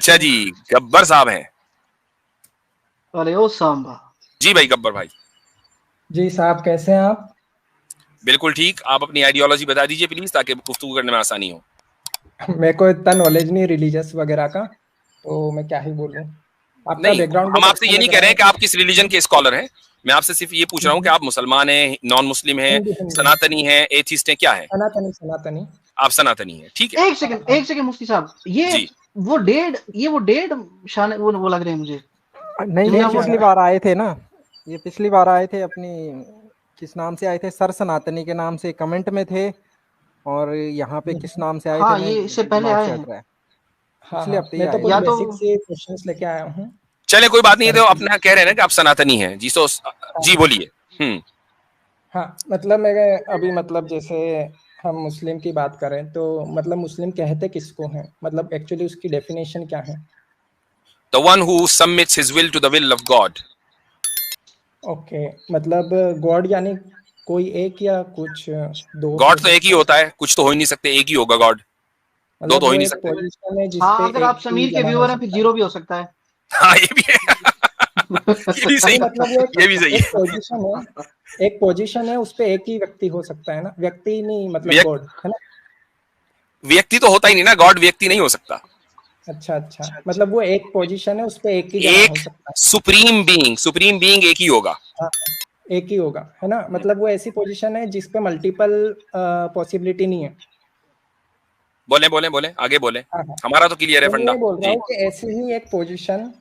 अच्छा जी, गब्बर साहब हैं। अरे ओ सांबा जी भाई गब्बर भाई। जी साहब, कैसे हैं आप? बिल्कुल ठीक। आप अपनी आइडियोलॉजी बता दीजिए प्लीज, ताकि गुफ्तगू करने में आसानी हो। मेरे को इतना नॉलेज नहीं रिलीजियस वगैरह का, तो मैं क्या ही बोलूं। आपका नहीं, बैकग्राउंड हम बहुत आपसे अच्छा ये नहीं लग कह रहा रहे है। हैं कि आप किस रिलीजन के स्कॉलर हैं। मैं आपसे सिर्फ ये पूछ रहा हूँ कि आप मुसलमान हैं, नॉन मुस्लिम हैं, हिंदी हिंदी सनातनी हैं, एथिस्ट हैं, क्या है? सनातनी सनातनी। आप सनातनी हैं, ठीक है। एक सेकंड मुफ्ती साहब, जी वो डेढ़ शान वो लग रहे हैं मुझे, नहीं जिनमें नहीं, आप पिछली बार आए थे ना, ये पिछली बार आए थे अपनी, किस नाम से आए थे? सर सनातनी के नाम से कमेंट में थे। और यहाँ पे किस नाम से आए थे? हाँ, मैं ये इससे पहले दिमाग आए से हैं। हट रहा है। हाँ पिछले हाँ, हफ्ते ही मैं तो आए कुछ या थे। तो बेसिक से क्वेश्चंस लेके आया हूँ। चले, कोई बात नहीं है। सर तो से। अपना कह रहे हैं ना कि आप सनातनी हैं जी, तो जी बोलिए। हाँ, मतलब मैं अभी मतलब जैसे हम मुस्लिम की बात करें तो मतलब मुस्लिम कहते किसको हैं, मतलब एक्चुअली उसकी डेफिनेशन क्या है? The one who submits his will to the will of God. Okay, मतलब गॉड यानी कोई एक या कुछ दो हो गॉड तो एक ही सकते हैं? होता है, कुछ तो हो ही नहीं सकते, एक ही होगा गॉड, दो मतलब तो हो वो ही नहीं एक सकते। पोजीशन है हाँ, जिसपे अगर एक आप ही समीर के जना हो व्यूअर हैं फिर सकता है। जीरो भी हो सकता है। हाँ ये भी है। ये भी सही, नहीं मतलब वो ये भी सही एक है। पोजीशन है, एक पोजीशन है, उस पे एक ही व्यक्ति हो सकता है ना, व्यक्ति नहीं मतलब व्यक्ति, गॉड है ना। व्यक्ति तो होता ही नहीं ना, गॉड व्यक्ति नहीं हो सकता। अच्छा अच्छा, मतलब वो एक पोजीशन है, उस पे एक ही जना एक हो सकता सुप्रीम बीइंग एक ही होगा। है। हाँ, एक ही होगा है ना, मतलब वो ऐसी पोजीशन है जिसपे मल्टीपल पॉसिबिलिटी नहीं है। बोले बोले बोले, आगे बोले। हाँ हाँ, हमारा तो क्लियर है तो मैं फंडा ये बोल रहा जी। हूँ कि ऐसी ही एक पोजीशन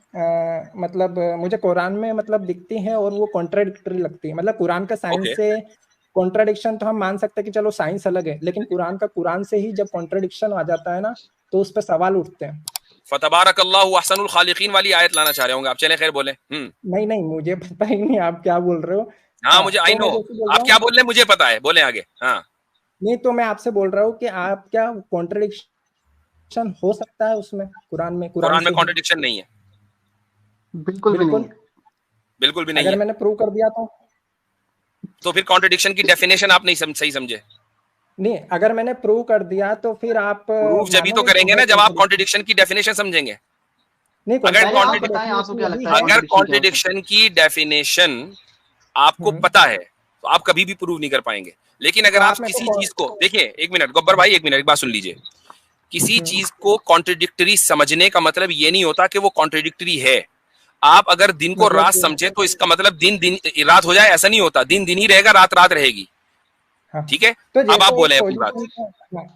मतलब मुझे कुरान में मतलब दिखती है और वो कॉन्ट्राडिक्टरी लगती है। मतलब कुरान का ओके, साइंस से कॉन्ट्राडिक्शन तो हम मान सकते हैं कि चलो साइंस अलग है, लेकिन कुरान से ही जब कॉन्ट्राडिक्शन आ जाता है ना, तो उस पर सवाल उठते हैं। फतबारकल्लाहु अहसनुल खालिकीन वाली आयत लाना चाह रहे होंगे आप। चले खैर बोले। नहीं नहीं, मुझे पता ही नहीं आप क्या बोल रहे हो। हाँ हाँ, मुझे आई तो नो, मैं जैसे बोल आप रहा क्या हूँ, बोल रहे हैं मुझे पता है, बोले आगे। हाँ नहीं तो मैं आपसे बोल रहा हूँ कि आप क्या कॉन्ट्राडिक्शन हो सकता है उसमें, कुरान कुरान में से ही? कॉन्ट्रडिक्शन नहीं है, बिल्कुल भी नहीं बिल्कुल। है। बिल्कुल भी नहीं अगर है। मैंने प्रूव कर दिया तो फिर कॉन्ट्रडिक्शन की डेफिनेशन आप नहीं सही समझे। नहीं, अगर मैंने प्रूव कर दिया तो फिर आप प्रूफ जब भी तो मानोगे कि करेंगे है ना जब आप कॉन्ट्राडिक्शन? कॉन्ट्रडिक्शन की डेफिनेशन समझेंगे। नहीं, अगर पहले आप कॉन्ट्राडिक्शन की बताएं, आपको डेफिनेशन क्या यही लगता है है। अगर कॉन्ट्रडिक्शन क्या होता है? कॉन्ट्रडिक्शन की डेफिनेशन आपको हम्म, पता है तो आप कभी भी प्रूव नहीं कर पाएंगे। लेकिन तो अगर आप आप मेरे किसी को चीज को देखिए, एक मिनट गब्बर भाई, एक मिनट, एक बात सुन लीजिए। किसी हम्म, चीज को कॉन्ट्रडिक्टरी समझने का मतलब ये नहीं होता कि वो कॉन्ट्रडिक्टरी है। आप अगर दिन को रात मतलब समझे तो इसका मतलब दिन दिन रात हो जाए ऐसा नहीं होता, दिन दिन ही रहेगा, रात रात रहेगी। हाँ, ठीक है, तो अब आप बोले अपनी बात।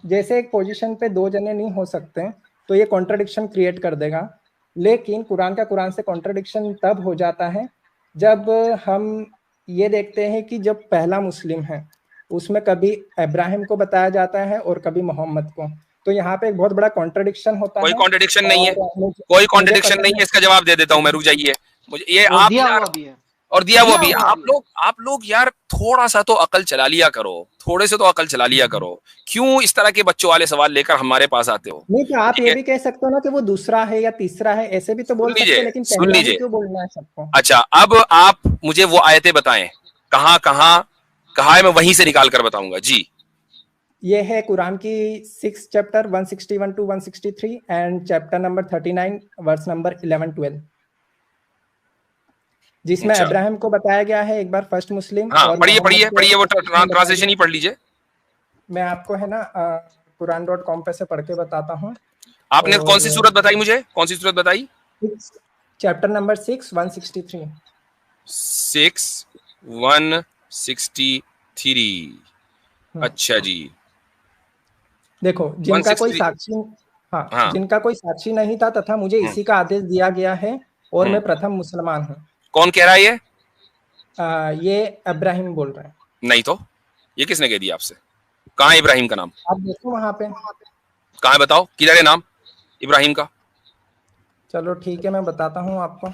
जैसे एक पोजीशन पे दो जने नहीं हो सकते, तो ये कॉन्ट्रडिक्शन क्रिएट कर देगा। लेकिन कुरान से कॉन्ट्रडिक्शन तब हो जाता है जब हम ये देखते हैं कि जब पहला मुस्लिम है उसमें कभी इब्राहिम को बताया जाता है और कभी मोहम्मद को, तो यहाँ पे एक बहुत बड़ा कॉन्ट्रडिक्शन होता कोई है। कॉन्ट्रडिक्शन नहीं है, और कोई मुझे कॉन्ट्रडिक्शन पता नहीं है, इसका जवाब दे देता हूं मैं, रुक जाइए। मुझे ये और आप दिया यार, हुआ भी है। और दिया हुआ भी। दिया हुआ भी है। आप लोग यार थोड़ा सा तो अकल चला लिया करो, थोड़े से तो अकल चला लिया करो। क्यों इस तरह के बच्चों वाले सवाल लेकर हमारे पास आते हो? नहीं, तो आप ठीक ये है, भी कह सकते हो ना कि वो दूसरा है या तीसरा है, ऐसे भी तो सुन बोल सकते लीजिए, हैं, लेकिन सुन पहला ही लीजिए। क्यों बोलना है सबको? अच्छा, अब आप मुझे वो आयतें बताएं, कहाँ कहाँ कहा है, मैं वहीं से निकाल कर बताऊंगा जी। ये है कुरान की 6 chapter 161 to 163 and chapter number 39 verse number 11-12, जिसमें अच्छा, अब्राहम को बताया गया है एक बार फर्स्ट मुस्लिम हाँ और पढ़िए मोहम्मद पढ़िए को पढ़िए, वो बताया ट्रांसलेशन गया। ही पढ़ लीजिए। मैं आपको है ना कुरान.com पे से पढ़ के बताता हूँ। आपने कौन सी और सूरत बताई मुझे, कौन सी सूरत बताई? Chapter number 6 163। 6 163। अच्छा जी, देखो, जिनका कोई 163। साक्षी, हाँ, हाँ। जिनका कोई साक्षी नहीं था तथा मुझे इसी का आदेश दिया गया है और हम्म, मैं प्रथम मुसलमान हूँ। कौन कह रहा है ये? ये इब्राहिम बोल रहे हैं। नहीं तो, ये किसने कह दिया आपसे? कहाँ है इब्राहिम का नाम? आप देखो वहां पे। कहाँ है बताओ, किधर है नाम इब्राहिम का? चलो ठीक है, मैं बताता हूँ आपको।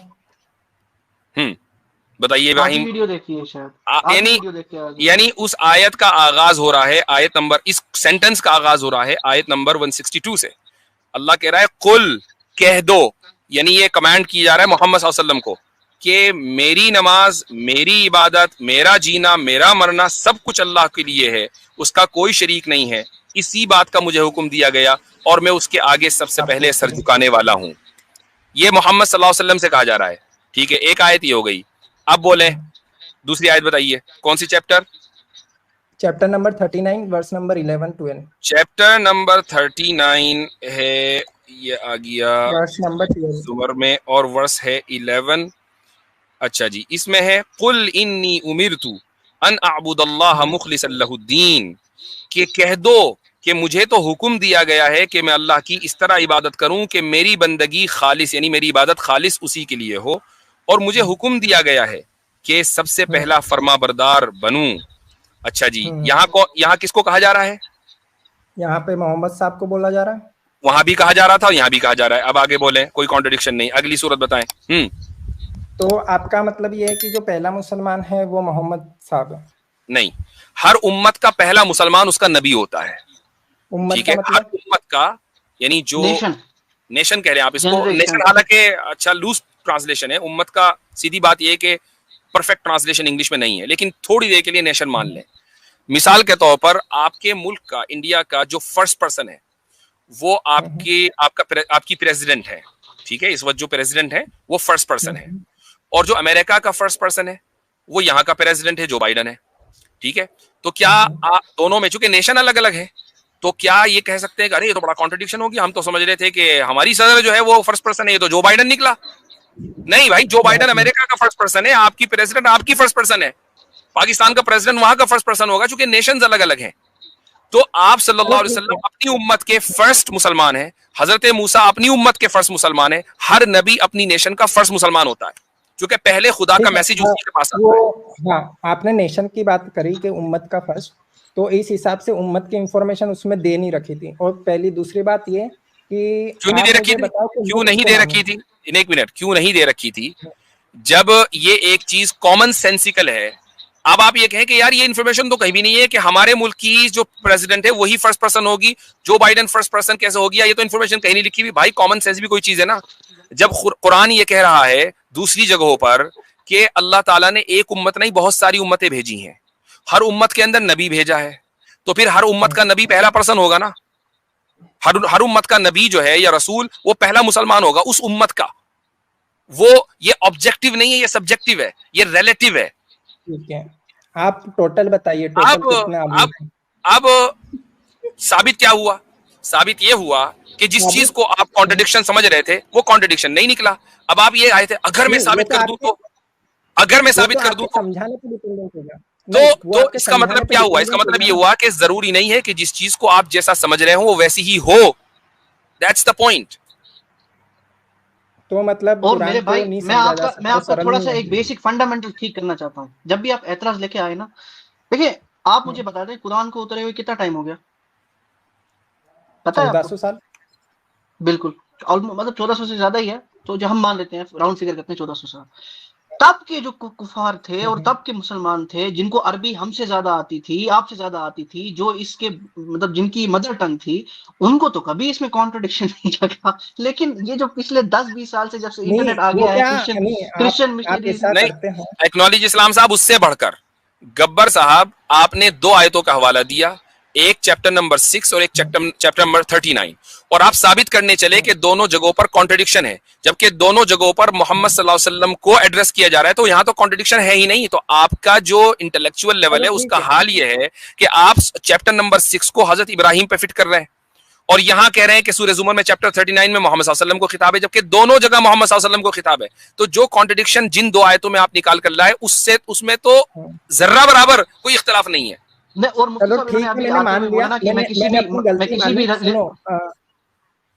बताइए आज ही इब्राहिम। वीडियो देखी है शायद, आज ही यानी वीडियो देख के आ गए। यानी उस आयत का आगाज हो रहा है, आयत नंबर, इस सेंटेंस का आगाज हो रहा है आयत नंबर 162 से। अल्लाह कह रहा है कुल, कह दो, यानी ये कमांड किया जा रहा है मोहम्मद सल्लल्लाहु अलैहि वसल्लम को कि मेरी नमाज, मेरी इबादत, मेरा जीना, मेरा मरना सब कुछ अल्लाह के लिए है, उसका कोई शरीक नहीं है। इसी बात का मुझे हुक्म दिया गया और मैं उसके आगे सबसे आप पहले सर देखिए। झुकाने वाला हूँ। ये मोहम्मद सल्लल्लाहु अलैहि वसल्लम से कहा जा रहा है, ठीक है। एक आयत ही हो गई। अब बोले दूसरी आयत बताइए, कौन सी chapter? Chapter number 39 verse number 11-12। Chapter number 39 है, ये आ गया वर्स नंबर 12 जुमर में, और वर्स है 11। अच्छा जी, इसमें है कुल इन्नी उमिरतु अन अअबुदल्लाह मुखलिसन लहुद्दीन, कि कह दो कि मुझे तो हुक्म दिया गया है कि मैं अल्लाह की इस तरह इबादत करूं कि मेरी बंदगी खालिस, यानी मेरी इबादत खालिस उसी के लिए हो, और मुझे हुक्म दिया गया है कि सबसे पहला फर्मा बरदार बनूं। अच्छा जी, यहाँ किसको कहा जा रहा है? यहाँ पे मोहम्मद साहब को बोला जा रहा है। वहां भी कहा जा रहा था और यहाँ भी कहा जा रहा है। अब आगे बोले, कोई कॉन्ट्रडिक्शन नहीं। अगली सूरत बताएं। तो आपका मतलब ये है कि जो पहला मुसलमान है वो मोहम्मद साहब है? नहीं, हर उम्मत का पहला मुसलमान उसका नबी होता है, उम्मत ठीक का है। मतलब हर उम्मत का, यानी जो नेशन कह रहे हैं आप इसको, नेशन हालांकि अच्छा लूज ट्रांसलेशन है। उम्मत का सीधी बात यह है कि परफेक्ट ट्रांसलेशन इंग्लिश में नहीं है, लेकिन थोड़ी देर के लिए नेशन मान लें। मिसाल के तौर पर आपके मुल्क का, इंडिया का जो फर्स्ट पर्सन है वो आपकी प्रेसिडेंट है, ठीक है। इस वक्त जो प्रेसिडेंट है वो फर्स्ट पर्सन है, और जो अमेरिका का फर्स्ट पर्सन है वो यहाँ का प्रेसिडेंट है, जो बाइडन है, ठीक है। तो क्या दोनों में, चूंकि नेशन अलग अलग है, तो क्या ये कह सकते हैं कि अरे ये तो बड़ा कॉन्ट्रडिक्शन हो गया, हम तो समझ रहे थे कि हमारी सदर जो है वो फर्स्ट पर्सन है, ये तो जो बाइडन निकला। नहीं भाई, जो बाइडन अमेरिका का फर्स्ट पर्सन है, आपकी प्रेसिडेंट आपकी फर्स्ट पर्सन है, पाकिस्तान का प्रेसिडेंट वहां का फर्स्ट पर्सन होगा, चूंकि नेशंस अलग अलग हैं। तो आप सल्लल्लाहु अलैहि वसल्लम अपनी उम्मत के फर्स्ट मुसलमान हैं, हजरत मूसा अपनी उम्मत के फर्स्ट मुसलमान है, हर नबी अपनी नेशन का फर्स्ट मुसलमान होता है, क्योंकि पहले खुदा का मैसेज उसी के पास आता है। हाँ, आपने नेशन की बात करी कि उम्मत का फर्स्ट, तो इस हिसाब से उम्मत की इंफॉर्मेशन उसमें दे नहीं रखी थी। और पहली दूसरी बात ये कि क्यों नहीं दे रखी थी? क्यों नहीं दे रखी थी? एक मिनट, क्यों नहीं दे रखी थी? जब ये एक चीज कॉमन सेंसिकल है। अब आप ये कहें कि यार ये इन्फॉर्मेशन तो कहीं भी नहीं है कि हमारे मुल्क की जो प्रेसिडेंट है वही फर्स्ट पर्सन होगी, जो बाइडन फर्स्ट पर्सन कैसे हो गया, ये तो इन्फॉर्मेशन कहीं नहीं लिखी हुई। भाई कॉमन सेंस भी कोई चीज है ना। जब कुरान ये कह रहा है दूसरी जगहों पर कि अल्लाह ताला ने एक उम्मत नहीं बहुत सारी उम्मतें भेजी हैं, हर उम्मत के अंदर नबी भेजा है, तो फिर हर उम्मत का नबी पहला पर्सन होगा ना। हर उम्मत का नबी जो है या रसूल वो पहला मुसलमान होगा उस उम्मत का। वो ये ऑब्जेक्टिव नहीं है, ये सब्जेक्टिव है, ये रिलेटिव है। ठीक है, आप टोटल बताइए, टोटल कितने अब साबित क्या हुआ? साबित ये हुआ कि जिस चीज को आप कॉन्ट्रडिक्शन समझ रहे थे वो कॉन्ट्रडिक्शन नहीं निकला। अब आप ये आए थे अगर मैं साबित कर दूं तो, अगर मैं साबित कर दूं तो समझाने पे डिपेंडेंट होगा। तो इसका मतलब क्या हुआ? इसका मतलब ये हुआ कि जरूरी नहीं है कि जिस चीज को आप जैसा समझ रहे हो वो वैसी ही हो। That's the point. तो मतलब और मेरे भाई मैं आपका थोड़ा सा एक बेसिक फंडामेंटल ठीक करना चाहता हूँ। जब भी आप एतराज लेके आए ना, देखिए आप मुझे बता दें कुरान को उतरे हुए कितना टाइम हो गया पता है? 1400 साल। बिल्कुल, मतलब 1400 से ज्यादा ही है। तो जो हम मान लेते हैं, राउंड फिगर करते हैं 1400 साल। तब के जो कुफार थे और तब के मुसलमान थे जिनको अरबी हमसे ज्यादा आती थी, आपसे ज्यादा आती थी, जो इसके मतलब जिनकी मदर टंग थी, उनको तो कभी इसमें कॉन्ट्रडिक्शन नहीं लगा। लेकिन ये जो पिछले 10-20 साल से जब से इंटरनेट आ गया है, क्रिश्चियन मिशनरीज नहीं, एक्नॉलेज इस्लाम साहब, उससे बढ़कर गब्बर साहब आपने दो आयतों का हवाला दिया, एक चैप्टर नंबर 6 और एक चैप्टर नंबर 39, और आप साबित करने चले कि दोनों जगहों पर कॉन्ट्रडिक्शन है, जबकि दोनों जगहों पर मोहम्मद सल्लल्लाहु अलैहि वसल्लम को एड्रेस किया जा रहा है। तो यहां तो कॉन्ट्रडिक्शन है ही नहीं। तो आपका जो इंटेलेक्चुअल लेवल है उसका हाल यह है कि आप चैप्टर नंबर 6 को हजरत इब्राहिम पे फिट कर रहे हैं, और यहां कह रहे हैं कि सूरह जुमर में चैप्टर 39 में मोहम्मद सल्लल्लाहु अलैहि वसल्लम को खिताब है, जबकि दोनों जगह मोहम्मद सल्लल्लाहु अलैहि वसल्लम को खिताब है। तो जो कॉन्ट्रडिक्शन जिन दो आयतों में आप निकाल कर लाए उसमें तो जर्रा बराबर कोई इख्तिलाफ नहीं है। और चलो ठीक है, मैंने मान लिया, मैंने अपनी गलती मानी।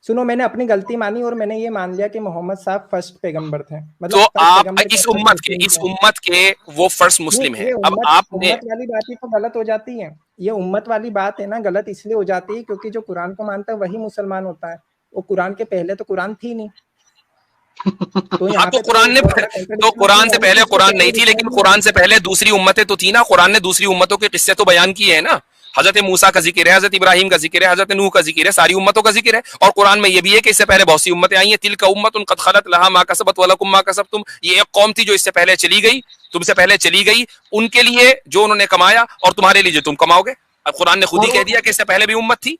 सुनो, मैंने अपनी गलती मानी और मैंने ये मान लिया कि मोहम्मद साहब फर्स्ट पैगंबर थे। मतलब तो आप इस उम्मत के वो फर्स्ट मुस्लिम है। अब आपने उम्मत वाली बात ही तो गलत हो जाती है। ये उम्मत वाली बात है ना, गलत इसलिए हो जाती है क्योंकि जो कुरान को मानता है वही मुसलमान होता है। वो कुरान के पहले तो कुरान थी नहीं। तो यहाँ पे कुरान से पहले कुरान नहीं थी, लेकिन कुरान से पहले दूसरी उम्मतें तो थी ना। कुरान ने दूसरी उम्मतों के किस्से तो बयान किए हैं ना। हजरत मूसा का जिक्र है, हजरत इब्राहिम का जिक्र है, हजरत नूह का जिक्र है, सारी उम्मतों का जिक्र है। और कुरान में ये भी है कि इससे पहले बहुत सी उम्मतें आई हैं। तिलका उम्मतुन कद खलत लहा मा कसबत व लकुम मा कसबतुम। ये एक कौम थी जो इससे पहले चली गई, तुमसे पहले चली गई, उनके लिए जो उन्होंने कमाया और तुम्हारे लिए जो तुम कमाओगे। अब कुरान ने खुद ही कह दिया कि इससे पहले भी उम्मत थी।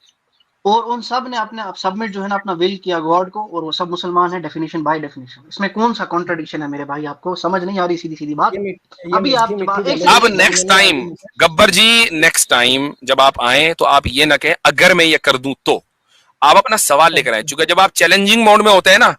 और उन सब ने अपने सबमिट जो है ना अपना विल किया गॉड को, और वो सब मुसलमान है डेफिनेशन बाय डेफिनेशन। इसमें कौन सा कॉन्ट्रडिक्शन है मेरे भाई? आपको समझ नहीं आ रही सीधी सीधी बात? ये अभी आप मीठी जब मीठी एक जलेबी सेकंड अब एक नेक्स्ट सेकंड नहीं टाइम आती मुझे। गब्बर जी, नेक्स्ट टाइम जब आप आए तो आप ये ना कहें अगर मैं ये कर दूं तो, आप अपना सवाल लेकर आए। चूंकि जब आप चैलेंजिंग मोड में होते हैं ना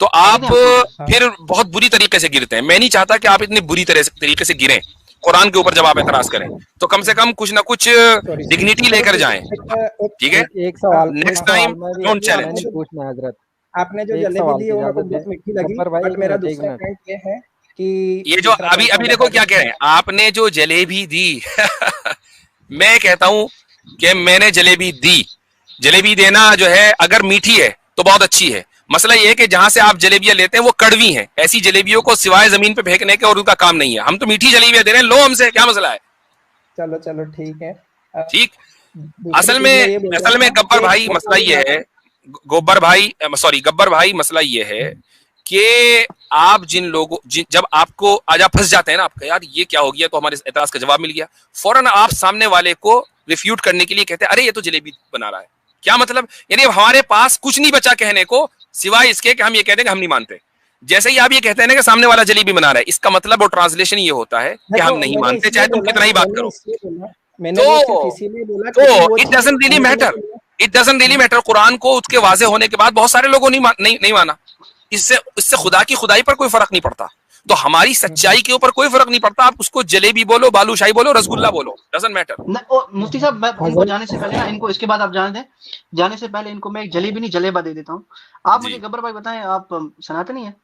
तो आप नहीं, नहीं, फिर बहुत बुरी तरीके से गिरते हैं। मैं नहीं चाहता कि आप इतनी बुरी तरीके से गिरें कुरान के ऊपर जब आप एतराज करें, तो कम से कम कुछ ना कुछ सॉरी डिग्निटी चलो लेकर ठीक जाएं। है। ठीक है, एक सवाल नेक्स्ट टाइम मैं भी डोंट आपने मैंने चैलेंज। जो पूछना है हजरत, आपने जो एक जलेबी सवाल दी की वो मेरे को इजाजत बहुत दें। मीठी लगी, गब्बर भाई बट एक मेरा मिनट, एक दूसरा मिनट। पॉइंट ये है कि ये जो दूसरा अभी पॉइंट अभी मैं देखो बता क्या दूं। कह रहे हैं, आपने जो जलेबी दी मैं कहता हूं कि मैंने जलेबी दी। जलेबी देना जो है अगर मीठी है तो बहुत अच्छी है। मसला ये है कि जहां से आप जलेबियां लेते हैं वो कड़वी हैं। ऐसी जलेबियों को सिवाय जमीन पे फेंकने के और उनका काम नहीं है। हम तो मीठी जलेबियां दे रहे हैं, लो हमसे, क्या मसला है? चलो चलो ठीक है। ठीक। दूसरी चीज मैं ये बोल रहा असल में था गब्बर कि भाई मसला ये है, गोबर भाई सॉरी गब्बर भाई, मसला ये है कि आप जिन लोगों जब आपको आज आप फंस जाते हैं ना, आपका यार ये क्या हो गया, तो हमारे एतराज का जवाब मिल गया, फौरन आप सामने वाले को रिफ्यूट करने के लिए कहते हैं अरे ये तो जलेबी बना रहा है। क्या मतलब? यानी अब हमारे पास कुछ नहीं बचा कहने को सिवाय इसके कि हम ये कहते हैं कि हम नहीं मानते। जैसे ही आप ये कहते हैं ना कि सामने वाला जलेबी बना रहा है, इसका मतलब और ट्रांसलेशन ये होता है कि हम नहीं मैंने मानते, इसलिए चाहे तुम बोला, कितना ही बात करो। मैंने वो सिर्फ तो इसीलिए बोला तो क्योंकि वो इट चीज डजंट रियली समझने मैटर, के लिए। It doesn't really matter. Quran को उसके वाजे होने के बाद बहुत सारे लोगों ने नहीं माना। इससे इससे खुदा की खुदाई पर कोई फर्क नहीं पड़ता। तो हमारी सच्चाई के ऊपर कोई फर्क नहीं पड़ता। आप उसको जलेबी बोलो, बालूशाही बोलो, रसगुल्ला बोलो, डजंट मैटर। मुफ्ती साहब, मैं इनको जाने से पहले ना, इनको इसके बाद आप जाने दें, जाने से पहले इनको मैं एक जलेबी नहीं जलेबा दे देता हूँ। आप मुझे गब्बर भाई बताएं, आप सनातनी है?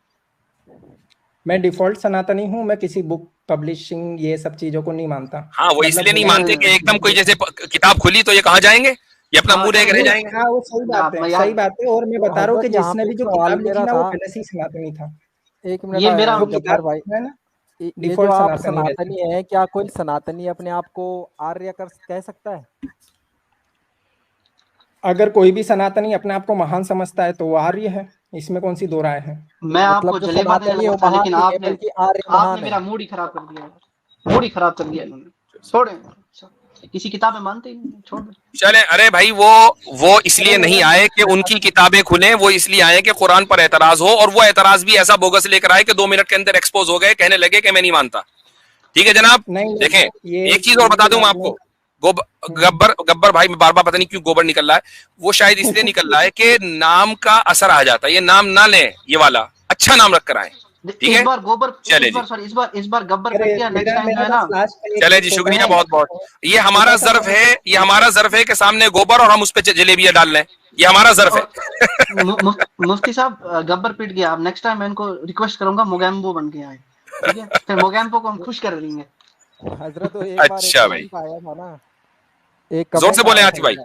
मैं डिफॉल्ट सनातनी हूँ, मैं किसी बुक पब्लिशिंग ये सब चीजों को नहीं मानता। हाँ, वो इसलिए नहीं मानते कि एकदम कोई जैसे किताब खुली तो ये कहाँ जाएंगे, ये अपना मुंह देख रह जाएंगे। हाँ वो सही बात है, सही बात है। और मैं बता रहा हूँ कि हजरत यहाँ जिसने पे भी जो सवाल किताब लिखी मेरा ना वो था, पहले से ही सनातनी था। एक मिनट ये मेरा जो गब्बर किताब भाई, है ना ये जो डिफॉल्ट आप सनातनी है। सनातनी है, क्या कोई सनातनी अपने आप को आर्य कह सकता है? अगर कोई भी सनातनी अपने आप को महान समझता है तो वो आर्य है, इसमें कौन सी दो राय है। मैं आपको मतलब जो जलेबा देने सनातनी है लगा वो था, महान लेकिन नहीं है आपने बल्कि आर्य आपने महान मेरा है। मूड ही खराब कर दिया, मूड ही खराब कर दिया इन्होंने। छोड़े, किसी किताब में मानते ही नहीं, छोड़ दो। चले, अरे भाई वो इसलिए नहीं आए कि उनकी किताबें खुले, वो इसलिए आए कि कुरान पर एतराज हो, और वो एतराज भी ऐसा बोगस लेकर आए कि 2 मिनट के अंदर एक्सपोज हो गए, कहने लगे कि मैं नहीं मानता। ठीक है जनाब। नहीं देखें, ये एक चीज और बता दूं मैं आपने आपको, गब्बर भाई में बार बार पता नहीं क्यों गोबर निकल रहा है, वो शायद इसलिए निकल रहा है कि नाम का असर आ जाता है। ये नाम ना लें, ये वाला अच्छा नाम रख कर आए। ठीक इस है, बार गोबर, चले इस बार जी, सॉरी, इस बार गब्बर अरे पिट गया, नेक्स्ट टाइम जो है ना। चले जी, शुक्रिया बहुत बहुत। ये हमारा ज़र्फ है, ये हमारा ज़र्फ है कि सामने गोबर और हम उस पर जलेबियां डाल लें, ये हमारा ज़र्फ है। मुफ्ती साहब, गब्बर पिट गया, अब नेक्स्ट टाइम मैं इनको रिक्वेस्ट करूंगा मोगैम्बो बन के आए, ठीक है? फिर मोगैम्बो को हम खुश कर देंगे। हजरत तो एक बार अच्छा एक भाई, कमेंट आया था ना, एक जोर से कमेंट बोले आया आतिफ था भाई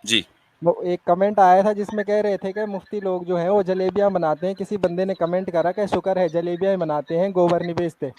जी। वो एक कमेंट आया था जिसमें कह रहे थे कि मुफ्ती लोग जो हैं वो जलेबियां बनाते हैं। किसी बंदे ने कमेंट करा कि शुक्र है जलेबियां बनाते हैं, गोबर नहीं बेचते।